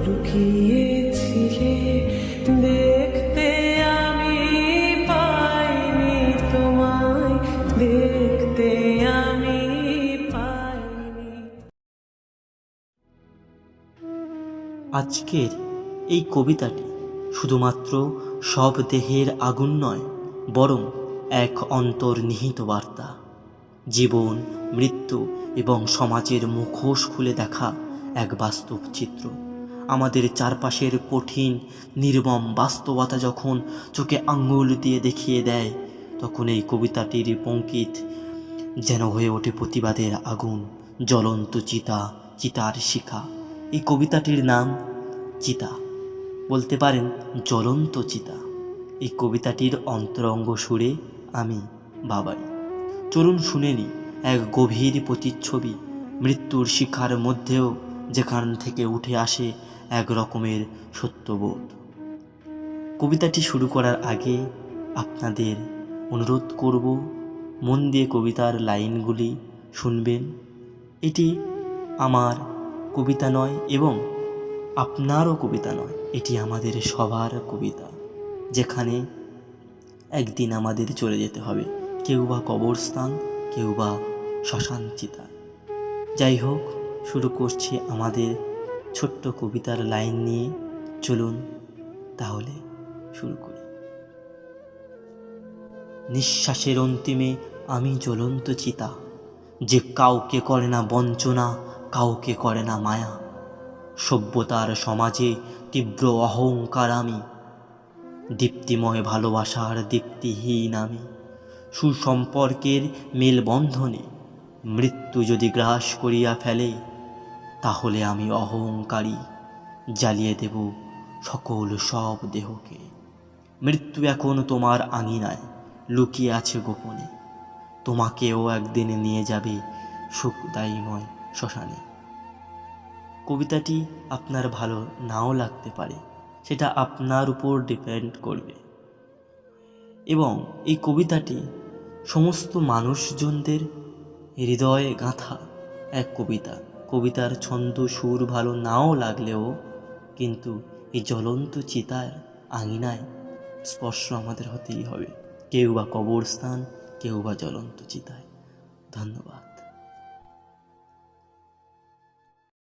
লুকিয়েছিলে দেখতে আমি পাইনি তোমায়, দেখতে আমি পাইনি। আজকের এই কবিতাটি শুধুমাত্র সব দেহের আগুন নয়, বরং এক অন্তর্নিহিত বার্তা। জীবন, মৃত্যু এবং সমাজের মুখোশ খুলে দেখা এক বাস্তব চিত্র। আমাদের চারপাশের কঠিন নির্মম বাস্তবতা যখন চোখে আঙ্গুল দিয়ে দেখিয়ে দেয়, তখন এই কবিতাটির পঙ্কিত যেন হয়ে ওঠে প্রতিবাদের আগুন, জ্বলন্ত চিতা, চিতার শিখা। এই কবিতাটির নাম চিতা, বলতে পারেন জ্বলন্ত চিতা। এই কবিতাটির অন্তরঙ্গ সুরে আমি বাবাই। চলুন শুনে নি এক গভীর প্রতিচ্ছবি, মৃত্যুর শিখার মধ্যেও যেখান থেকে উঠে আসে এক রকমের সত্যবোধ। কবিতাটি শুরু করার আগে আপনাদের অনুরোধ করব, মন দিয়ে কবিতার লাইনগুলি শুনবেন। এটি আমার কবিতা নয় এবং আপনারও কবিতা নয়, এটি আমাদের সবার কবিতা, যেখানে একদিন আমাদের চলে যেতে হবে, কেউ বা কবরস্থান, কেউ বা শ্মশান চিতা। যাই হোক, শুরু করছি আমাদের ছোট্ট কবিতার লাইন নিয়ে। চলুন তাহলে শুরু করি। নিঃশ্বাসের অন্তিমে আমি জ্বলন্ত চিতা, যে কাউকে করে না বঞ্চনা, কাউকে করে না মায়া। সভ্যতার সমাজে তীব্র অহংকার আমি, দীপ্তিময় ভালোবাসার দীপ্তিহীন আমি। সুসম্পর্কের মেলবন্ধনে মৃত্যু যদি গ্রাস করিয়া ফেলে, তাহলে আমি অহংকারী, জ্বালিয়ে দেব সকল সব দেহকে। মৃত্যু এখন তোমার আঙিনায় লুকিয়ে আছে গোপনে, তোমাকেও একদিন নিয়ে যাবে সুখদায়ীময় শ্মশানে। কবিতাটি আপনার ভালো নাও লাগতে পারে, সেটা আপনার উপর ডিপেন্ড করবে। এবং এই কবিতাটি সমস্ত মানুষজনদের হৃদয়ে গাঁথা এক কবিতা। কবিতার ছন্দ সুর ভালো নাও লাগলেও কিন্তু এই জ্বলন্ত চিতার আঙিনায় স্পর্শ আমাদের হতেই হবে, কেউ বা কবরস্থান, কেউ বা জ্বলন্ত চিতায়। ধন্যবাদ।